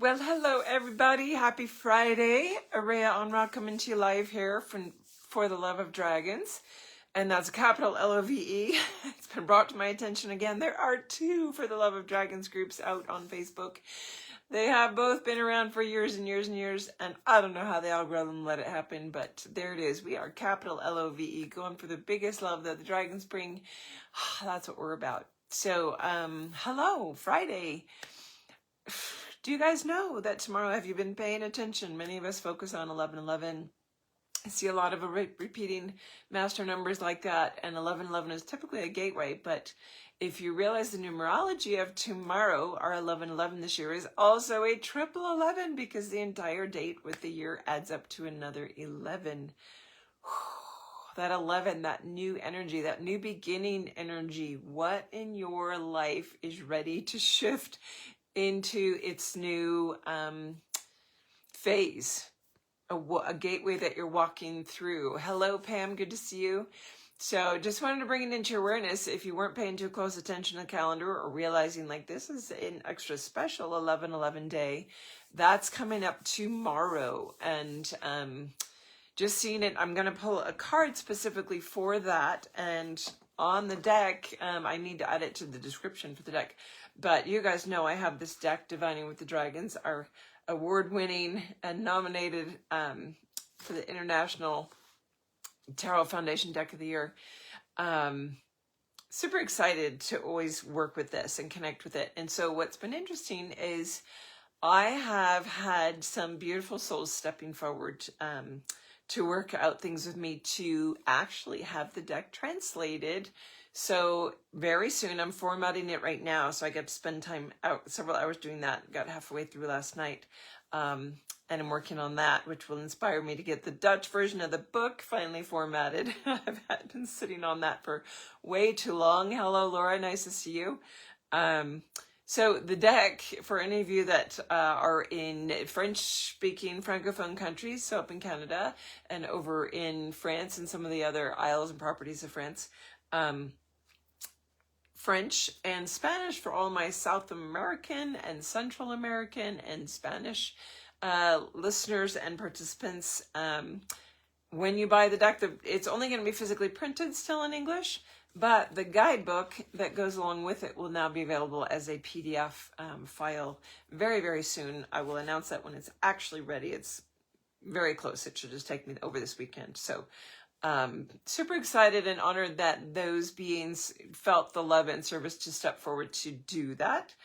Well, hello everybody. Happy Friday. Araya AndaRa coming to you live here from For the Love of Dragons. And that's a capital Love. It's been brought to my attention again. There are two For the Love of Dragons groups out on Facebook. They have both been around for years and years and years, and I don't know how the algorithm let it happen, but there it is. We are capital Love, going for the biggest love that the dragons bring. That's what we're about. So, hello, Friday. Do you guys know that tomorrow, have you been paying attention? Many of us focus on 1111. I see a lot of repeating master numbers like that, and 1111 is typically a gateway, but if you realize the numerology of tomorrow, our 1111 this year is also a triple 11 because the entire date with the year adds up to another 11. That 11, that new energy, that new beginning energy, what in your life is ready to shift into its new phase, a gateway that you're walking through. Hello, Pam. Good to see you. So just wanted to bring it into your awareness. If you weren't paying too close attention to the calendar or realizing like this is an extra special 11/11 day, that's coming up tomorrow. And just seeing it, I'm going to pull a card specifically for that. And on the deck, I need to add it to the description for the deck. But you guys know I have this deck, Divining with the Dragons, our award-winning and nominated for the International Tarot Foundation Deck of the Year. Super excited to always work with this and connect with it. And so what's been interesting is I have had some beautiful souls stepping forward to work out things with me to actually have the deck translated. So very soon, I'm formatting it right now, so I get to spend time out, several hours doing that. Got halfway through last night, and I'm working on that, which will inspire me to get the Dutch version of the book finally formatted. I've been sitting on that for way too long. Hello, Laura, nice to see you. So the deck, for any of you that are in French-speaking Francophone countries, so up in Canada and over in France and some of the other isles and properties of France, French and Spanish for all my South American and Central American and Spanish listeners and participants. When you buy the deck, it's only going to be physically printed still in English, but the guidebook that goes along with it will now be available as a PDF file very, very soon. I will announce that when it's actually ready. It's very close. It should just take me over this weekend. So super excited and honored that those beings felt the love and service to step forward to do that.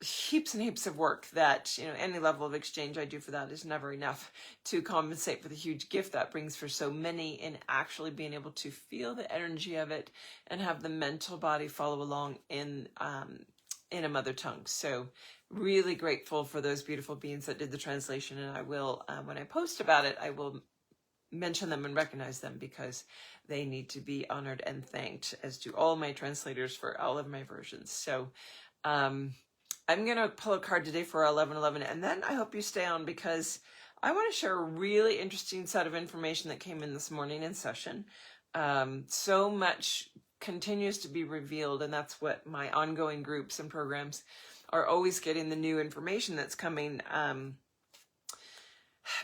Heaps and heaps of work that, any level of exchange I do for that is never enough to compensate for the huge gift that brings for so many, in actually being able to feel the energy of it and have the mental body follow along in a mother tongue. So really grateful for those beautiful beings that did the translation. And I will, when I post about it, I will mention them and recognize them because they need to be honored and thanked, as do all my translators for all of my versions. So I'm going to pull a card today for 11/11, and then I hope you stay on because I want to share a really interesting set of information that came in this morning in session. So much continues to be revealed, and that's what my ongoing groups and programs are always getting, the new information that's coming,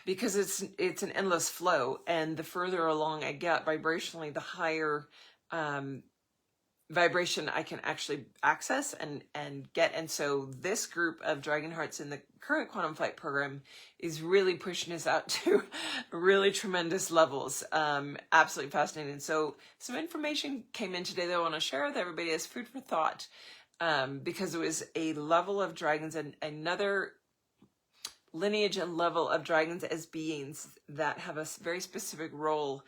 because it's an endless flow, and the further along I get vibrationally, the higher vibration I can actually access and get. And so this group of Dragon Hearts in the current Quantum Flight program is really pushing us out to really tremendous levels. Absolutely fascinating. So some information came in today that I want to share with everybody as food for thought, because it was a level of dragons and another lineage and level of dragons as beings that have a very specific role.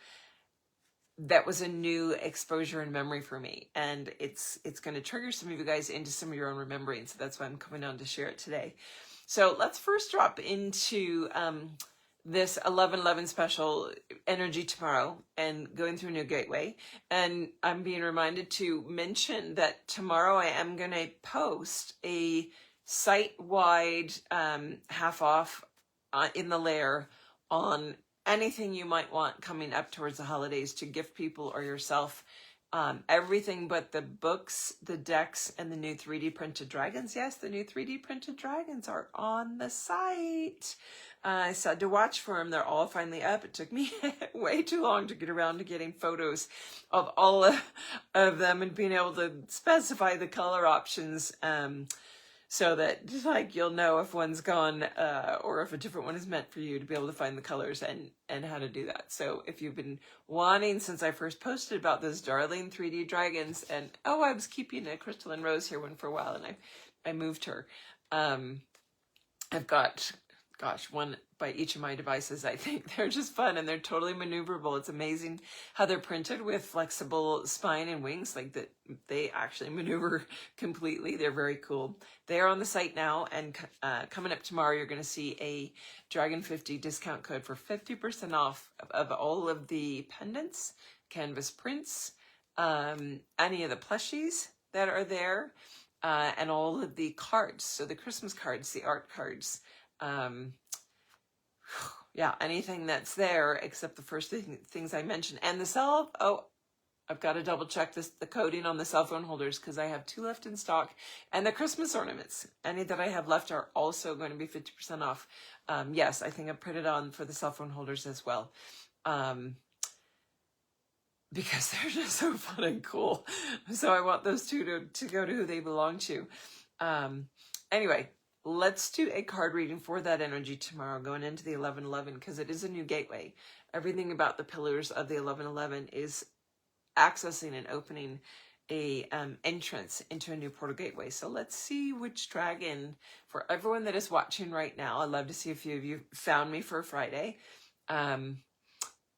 That was a new exposure and memory for me, and it's going to trigger some of you guys into some of your own remembering. So that's why I'm coming on to share it today. So let's first drop into this 11/11 special energy tomorrow and going through a new gateway. And I'm being reminded to mention that tomorrow I am going to post a site-wide half off in the lair on anything you might want coming up towards the holidays to gift people or yourself Everything but the books, the decks, and the new 3D printed dragons. Yes, the new 3D printed dragons are on the site. I said to watch for them. They're all finally up. It took me way too long to get around to getting photos of all of them and being able to specify the color options. So that just like you'll know if one's gone or if a different one is meant for you, to be able to find the colors and how to do that. So if you've been wanting, since I first posted about those darling 3D dragons, and I was keeping a crystalline rose here one for a while, and I moved her. I've got, gosh, one by each of my devices. I think they're just fun and they're totally maneuverable. It's amazing how they're printed with flexible spine and wings, like that they actually maneuver completely. They're very cool. They are on the site now, and coming up tomorrow, you're going to see a Dragon 50 discount code for 50% off of all of the pendants, canvas prints, any of the plushies that are there, and all of the cards. So the Christmas cards, the art cards, yeah, anything that's there except the first things I mentioned. And the I've got to double check the coding on the cell phone holders, because I have 2 left in stock. And the Christmas ornaments, any that I have left, are also going to be 50% off. Yes, I think I put it on for the cell phone holders as well. Because they're just so fun and cool. So I want those two to go to who they belong to. Anyway, let's do a card reading for that energy tomorrow, going into the 1111, because it is a new gateway. Everything about the pillars of the 1111 is accessing and opening a entrance into a new portal gateway. So let's see which dragon, for everyone that is watching right now, I'd love to see a few of you found me for a Friday. And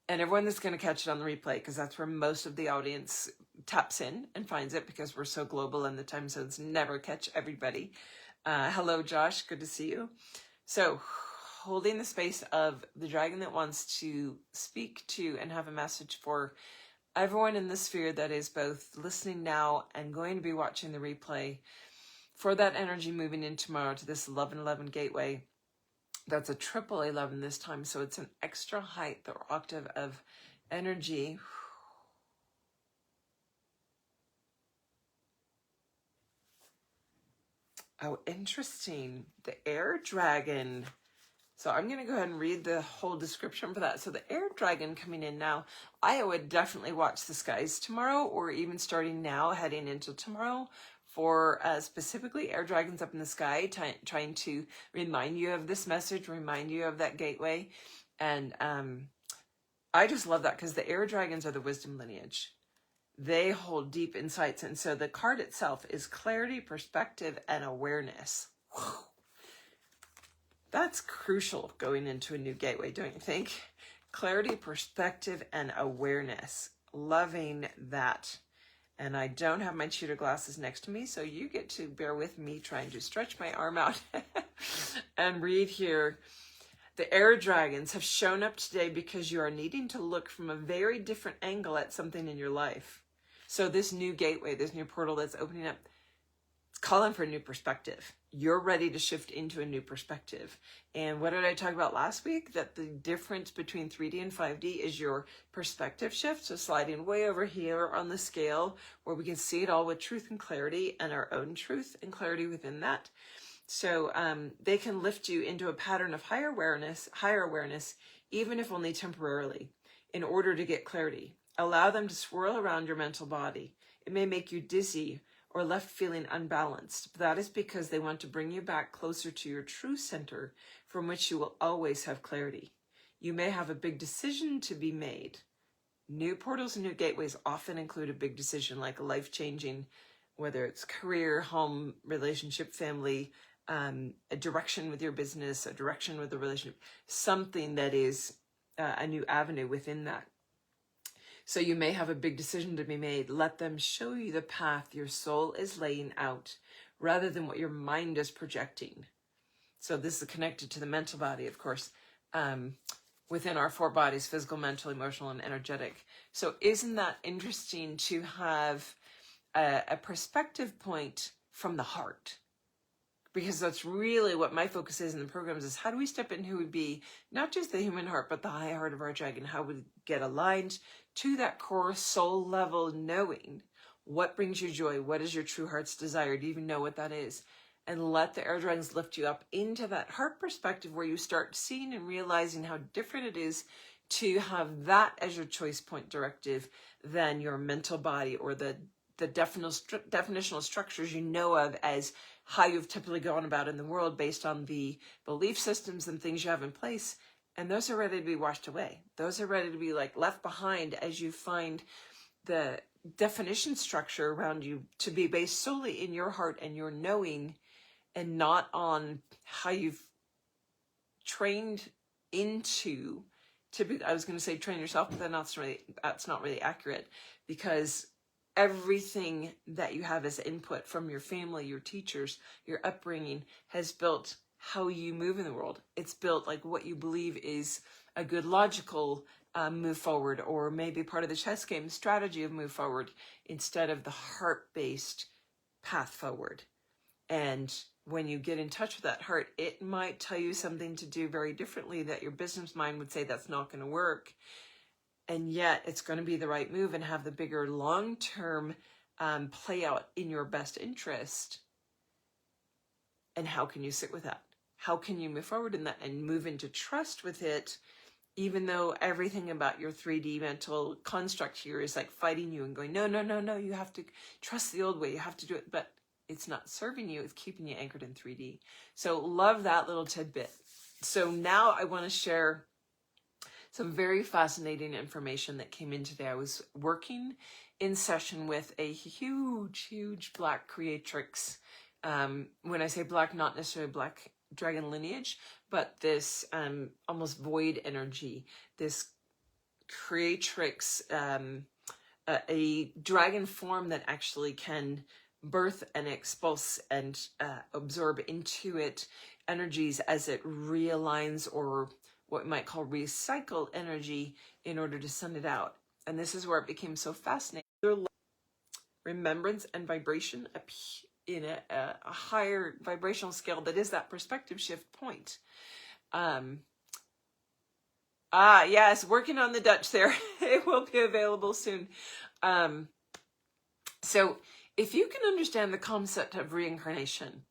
everyone that's going to catch it on the replay, because that's where most of the audience taps in and finds it, because we're so global and the time zones never catch everybody. Hello, Josh. Good to see you. So holding the space of the dragon that wants to speak to and have a message for everyone in the sphere that is both listening now and going to be watching the replay, for that energy moving in tomorrow to this 1111 gateway. That's a triple 11 this time, so it's an extra height or octave of energy. Oh, interesting. The air dragon. So I'm going to go ahead and read the whole description for that. So the air dragon coming in now, I would definitely watch the skies tomorrow, or even starting now, heading into tomorrow, for specifically air dragons up in the sky, trying to remind you of this message, remind you of that gateway. And I just love that, because the air dragons are the wisdom lineage. They hold deep insights. And so the card itself is clarity, perspective, and awareness. Whew. That's crucial going into a new gateway, don't you think? Clarity, perspective, and awareness. Loving that. And I don't have my cheater glasses next to me, so you get to bear with me trying to stretch my arm out and read here. The air dragons have shown up today because you are needing to look from a very different angle at something in your life. So this new gateway, this new portal that's opening up, it's calling for a new perspective. You're ready to shift into a new perspective. And what did I talk about last week? That the difference between 3D and 5D is your perspective shift. So sliding way over here on the scale, where we can see it all with truth and clarity, and our own truth and clarity within that. So they can lift you into a pattern of higher awareness, even if only temporarily, in order to get clarity. Allow them to swirl around your mental body. It may make you dizzy or left feeling unbalanced, but that is because they want to bring you back closer to your true center, from which you will always have clarity. You may have a big decision to be made. New portals and new gateways often include a big decision, like a life-changing, whether it's career, home, relationship, family, a direction with your business, a direction with the relationship, something that is a new avenue within that. So you may have a big decision to be made. Let them show you the path your soul is laying out, rather than what your mind is projecting. So this is connected to the mental body, of course, within our 4 bodies: physical, mental, emotional, and energetic. So isn't that interesting to have a perspective point from the heart? because that's really what my focus is in the programs, is how do we step in who would be not just the human heart, but the high heart of our dragon? How would we get aligned to that core soul level, knowing what brings you joy? What is your true heart's desire? Do you even know what that is? And let the air dragons lift you up into that heart perspective, where you start seeing and realizing how different it is to have that as your choice point directive than your mental body, or the definitional structures you know of as how you've typically gone about in the world based on the belief systems and things you have in place. And those are ready to be washed away. Those are ready to be like left behind as you find the definition structure around you to be based solely in your heart and your knowing, and not on how you've trained into to be, I was going to say train yourself, but then that's not really accurate, because everything that you have as input from your family, your teachers, your upbringing has built how you move in the world. It's built like what you believe is a good logical move forward, or maybe part of the chess game strategy of move forward, instead of the heart-based path forward. And when you get in touch with that heart, it might tell you something to do very differently that your business mind would say that's not going to work. And yet it's going to be the right move and have the bigger long-term play out in your best interest. And how can you sit with that? How can you move forward in that and move into trust with it, even though everything about your 3D mental construct here is like fighting you and going, no, no, no, no, you have to trust the old way. You have to do it. But it's not serving you. It's keeping you anchored in 3D. So love that little tidbit. So now I want to share some very fascinating information that came in today. I was working in session with a huge, huge black creatrix. When I say black, not necessarily black dragon lineage, but this almost void energy, this creatrix, a dragon form that actually can birth and expulse and absorb into it energies as it realigns, or what we might call recycle energy, in order to send it out. And this is where it became so fascinating. Remembrance and vibration in a higher vibrational scale that is that perspective shift point. Yes, working on the Dutch there. It will be available soon. So if you can understand the concept of reincarnation,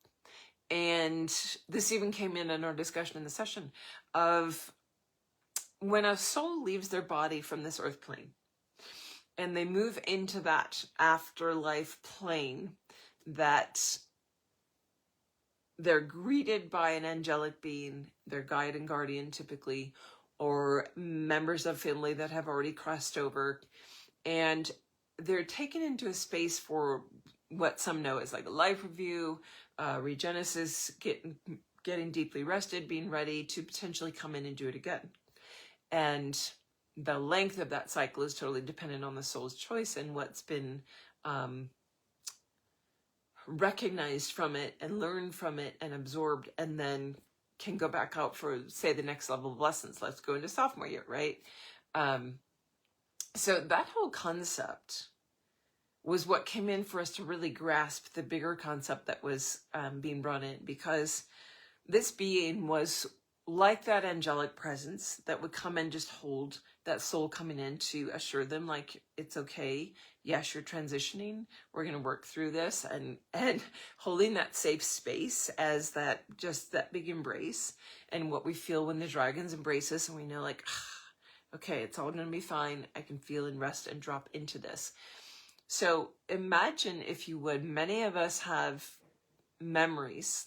and this even came in our discussion in the session, of when a soul leaves their body from this earth plane and they move into that afterlife plane, that they're greeted by an angelic being, their guide and guardian typically, or members of family that have already crossed over, and they're taken into a space for what some know as like a life review, regenesis, getting deeply rested, being ready to potentially come in and do it again. And the length of that cycle is totally dependent on the soul's choice and what's been recognized from it and learned from it and absorbed, and then can go back out for, say, the next level of lessons. Let's go into sophomore year, right? So that whole concept was what came in for us to really grasp the bigger concept that was being brought in, because this being was like that angelic presence that would come and just hold that soul coming in to assure them, like, it's okay. Yes, you're transitioning. We're going to work through this, and holding that safe space as that big embrace, and what we feel when the dragons embrace us and we know, like, okay, it's all going to be fine. I can feel and rest and drop into this. So imagine, if you would, many of us have memories,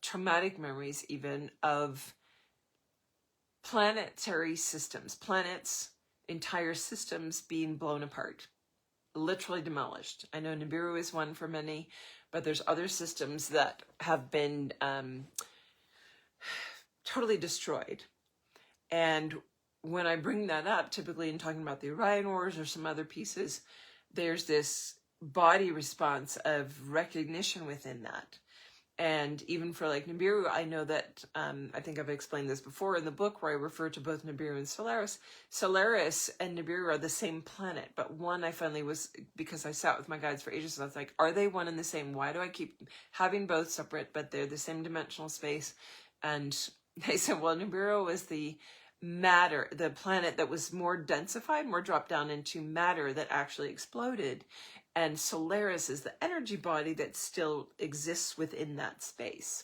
traumatic memories even, of planetary systems, planets, entire systems being blown apart, literally demolished. I know Nibiru is one for many, but there's other systems that have been totally destroyed. And when I bring that up, typically in talking about the Orion Wars or some other pieces, there's this body response of recognition within that. And even for like Nibiru, I know that, I think I've explained this before in the book where I refer to both Nibiru and Solaris. Solaris and Nibiru are the same planet, but one I finally was, because I sat with my guides for ages, and I was like, are they one and the same? Why do I keep having both separate, but they're the same dimensional space? And they said, well, Nibiru was the matter, the planet that was more densified, more dropped down into matter that actually exploded. And Solaris is the energy body that still exists within that space.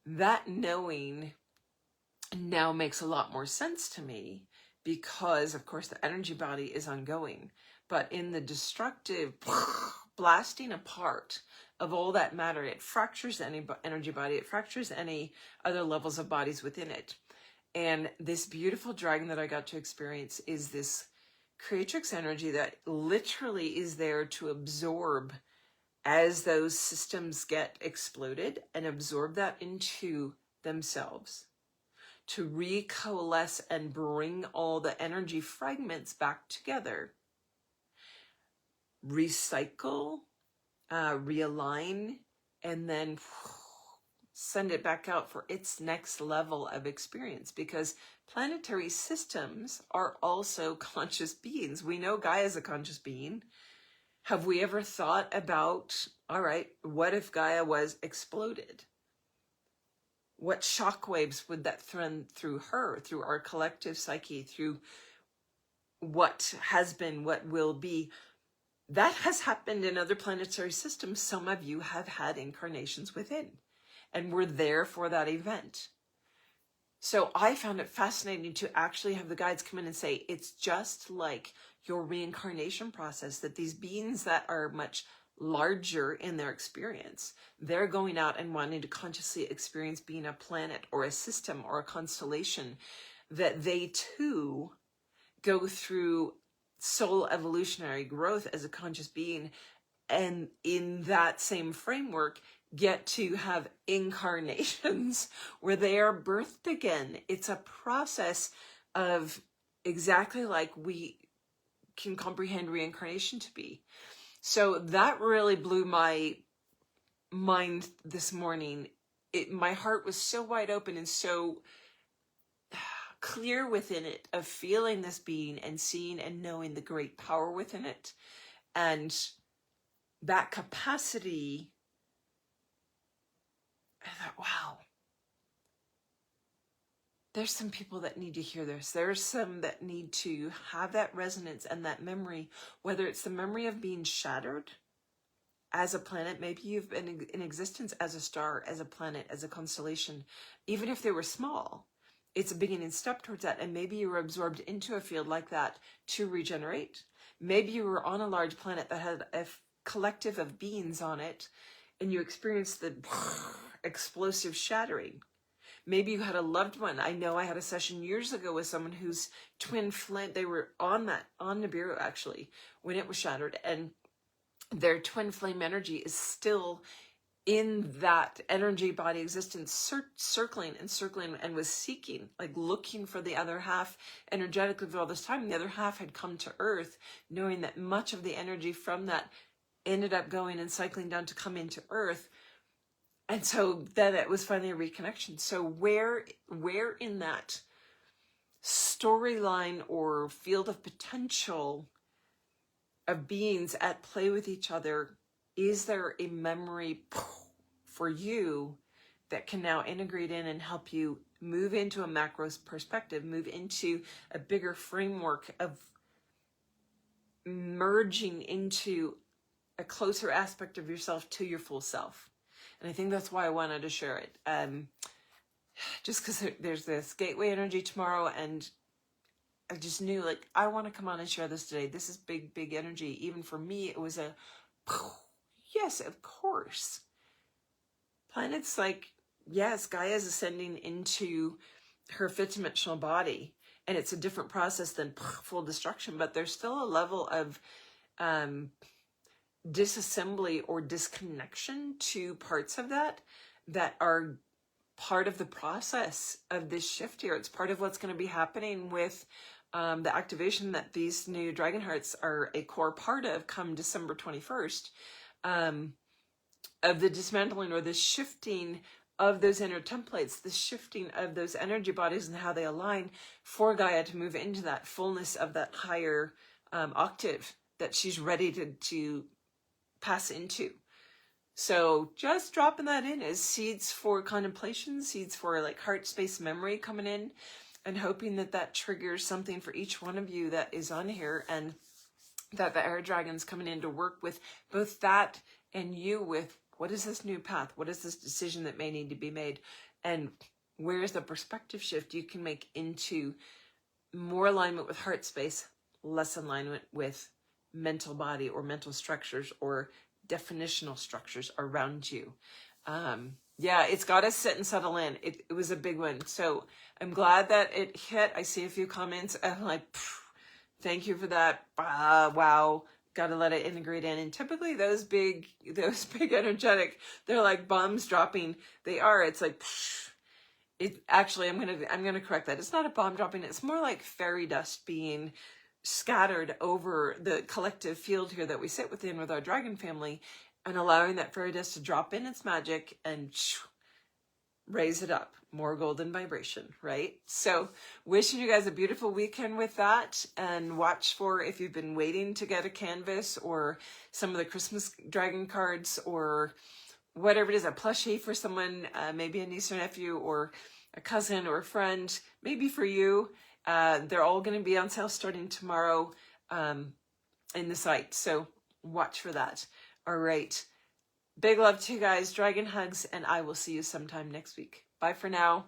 That knowing now makes a lot more sense to me because, of course, the energy body is ongoing. But in the destructive blasting apart of all that matter, it fractures any energy body, it fractures any other levels of bodies within it. And this beautiful dragon that I got to experience is this creatrix energy that literally is there to absorb as those systems get exploded and absorb that into themselves, to recoalesce and bring all the energy fragments back together, recycle, realign, and then send it back out for its next level of experience, because planetary systems are also conscious beings. We know Gaia is a conscious being. Have we ever thought about, all right, what if Gaia was exploded? What shockwaves would that run through her, through our collective psyche, through what has been, what will be? That has happened in other planetary systems. Some of you have had incarnations within, and we're there for that event. So I found it fascinating to actually have the guides come in and say, it's just like your reincarnation process, that these beings that are much larger in their experience, they're going out and wanting to consciously experience being a planet or a system or a constellation, that they too go through soul evolutionary growth as a conscious being, and in that same framework get to have incarnations where they are birthed again. It's a process of exactly like we can comprehend reincarnation to be. So that really blew my mind this morning. My heart was so wide open and so clear within it of feeling this being and seeing and knowing the great power within it. And that capacity, I thought, wow, there's some people that need to hear this. There's some that need to have that resonance and that memory, whether it's the memory of being shattered as a planet. Maybe you've been in existence as a star, as a planet, as a constellation. Even if they were small, it's a beginning step towards that. And maybe you were absorbed into a field like that to regenerate. Maybe you were on a large planet that had a collective of beings on it, and you experienced the explosive shattering. Maybe you had a loved one. I know I had a session years ago with someone whose twin flame, they were on Nibiru actually, when it was shattered, and their twin flame energy is still in that energy body existence, circling and was seeking, like looking for the other half energetically for all this time. And the other half had come to Earth, knowing that much of the energy from that ended up going and cycling down to come into Earth. And so then it was finally a reconnection. So where in that storyline or field of potential of beings at play with each other, is there a memory for you that can now integrate in and help you move into a macro perspective, move into a bigger framework of merging into a closer aspect of yourself to your full self? And I think that's why I wanted to share it. Just because there's this gateway energy tomorrow, and I just knew, like, I want to come on and share this today. This is big, big energy. Even for me, it was a, yes, of course. Planets like, yes, Gaia is ascending into her fifth dimensional body, and it's a different process than full destruction, but there's still a level of disassembly or disconnection to parts of that are part of the process of this shift here. It's part of what's going to be happening with the activation that these new dragon hearts are a core part of come December 21st. of the dismantling or the shifting of those inner templates, the shifting of those energy bodies and how they align for Gaia to move into that fullness of that higher octave that she's ready to pass into. So just dropping that in as seeds for contemplation, seeds for like heart space memory coming in, and hoping that that triggers something for each one of you that is on here, and that the air dragon's coming in to work with both that and you with what is this new path? What is this decision that may need to be made? And where's the perspective shift you can make into more alignment with heart space, less alignment with mental body or mental structures or definitional structures around you. Yeah, it's got to sit and settle in. It was a big one. So I'm glad that it hit. I see a few comments. I'm like, thank you for that. Wow. Got to let it integrate in. And typically those big energetic, they're like bombs dropping. They are. It's like, it actually, I'm going to correct that. It's not a bomb dropping. It's more like fairy dust being scattered over the collective field here that we sit within with our dragon family, and allowing that fairy dust to drop in its magic and raise it up, more golden vibration, right? So wishing you guys a beautiful weekend with that, and watch for, if you've been waiting to get a canvas or some of the Christmas dragon cards or whatever it is, a plushie for someone, maybe a niece or nephew or a cousin or a friend, maybe for you. They're all going to be on sale starting tomorrow in the site. So watch for that. All right. Big love to you guys. Dragon hugs. And I will see you sometime next week. Bye for now.